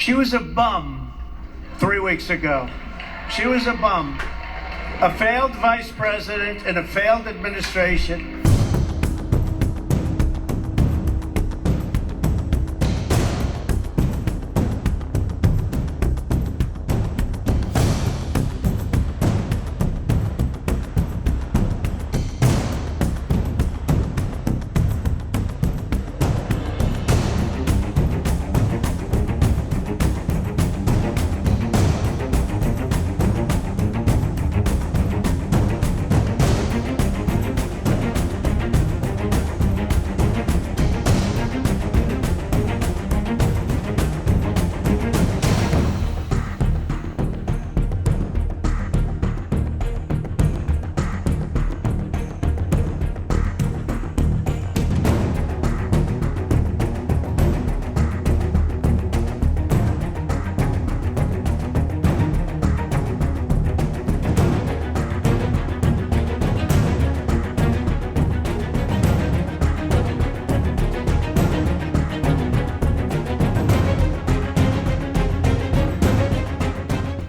She was a bum 3 weeks ago. She was a bum. A failed vice president in a failed administration.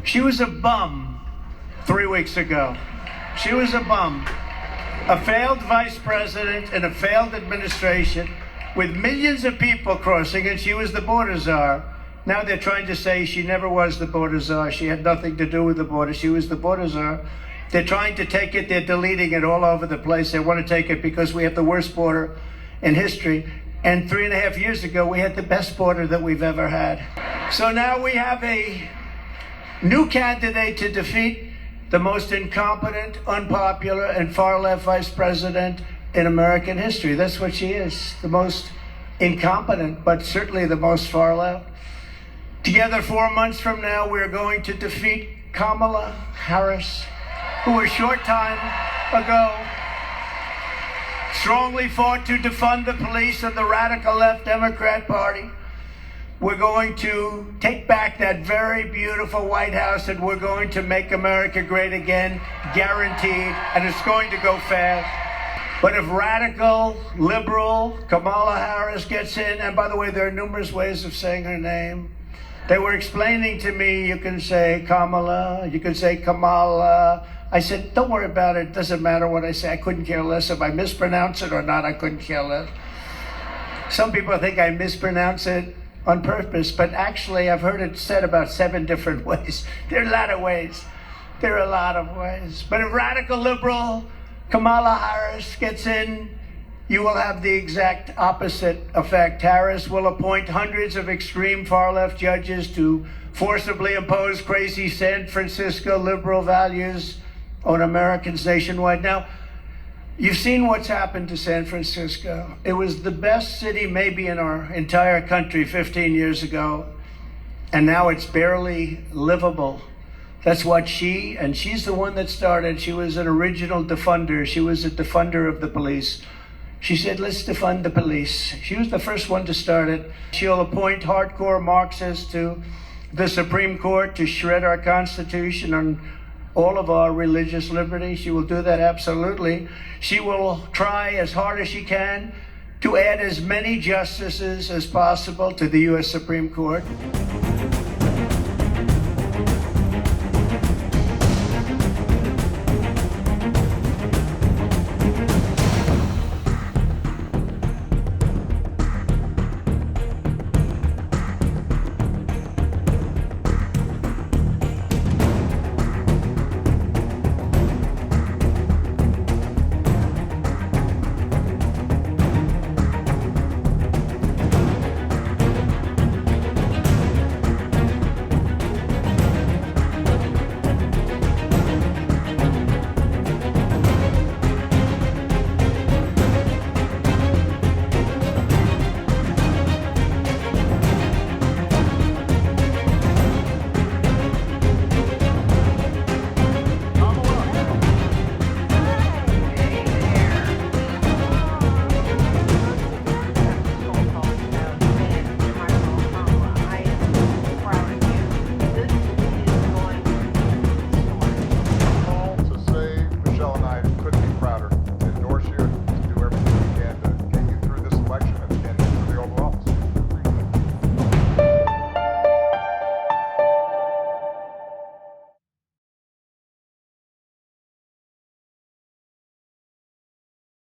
She was a bum 3 weeks ago. She was a bum. A failed vice president in a failed administration with millions of people crossing, and she was the border czar. Now they're trying to say she never was the border czar. She had nothing to do with the border. She was the border czar. They're trying to take it. They're deleting it all over the place. They want to take it because we have the worst border in history. And 3.5 years ago, we had the best border that we've ever had. So now we have a new candidate to defeat the most incompetent, unpopular, and far-left vice president in American history. That's what she is, the most incompetent, but certainly the most far-left. Together 4 months from now, we're going to defeat Kamala Harris, who a short time ago strongly fought to defund the police and the radical left Democrat Party. We're going to take back that very beautiful White House, and we're going to make America great again, guaranteed, and it's going to go fast. But if radical, liberal Kamala Harris gets in, and by the way, there are numerous ways of saying her name. They were explaining to me, you can say Kamala, you can say Kamala. I said, don't worry about it. It doesn't matter what I say. I couldn't care less. If I mispronounce it or not, I couldn't care less. Some people think I mispronounce it on purpose, but actually I've heard it said about 7 different ways. There are a lot of ways. There are a lot of ways. But if radical liberal Kamala Harris gets in, you will have the exact opposite effect. Harris will appoint hundreds of extreme far-left judges to forcibly impose crazy San Francisco liberal values on Americans nationwide. Now, you've seen what's happened to San Francisco. It was the best city maybe in our entire country 15 years ago, and now it's barely livable. That's what she's the one that started. She was an original defunder. She was a defunder of the police. She said, let's defund the police. She was the first one to start it. She'll appoint hardcore Marxists to the Supreme Court to shred our Constitution and all of our religious liberty. She will do that absolutely. She will try as hard as she can to add as many justices as possible to the U.S. Supreme Court.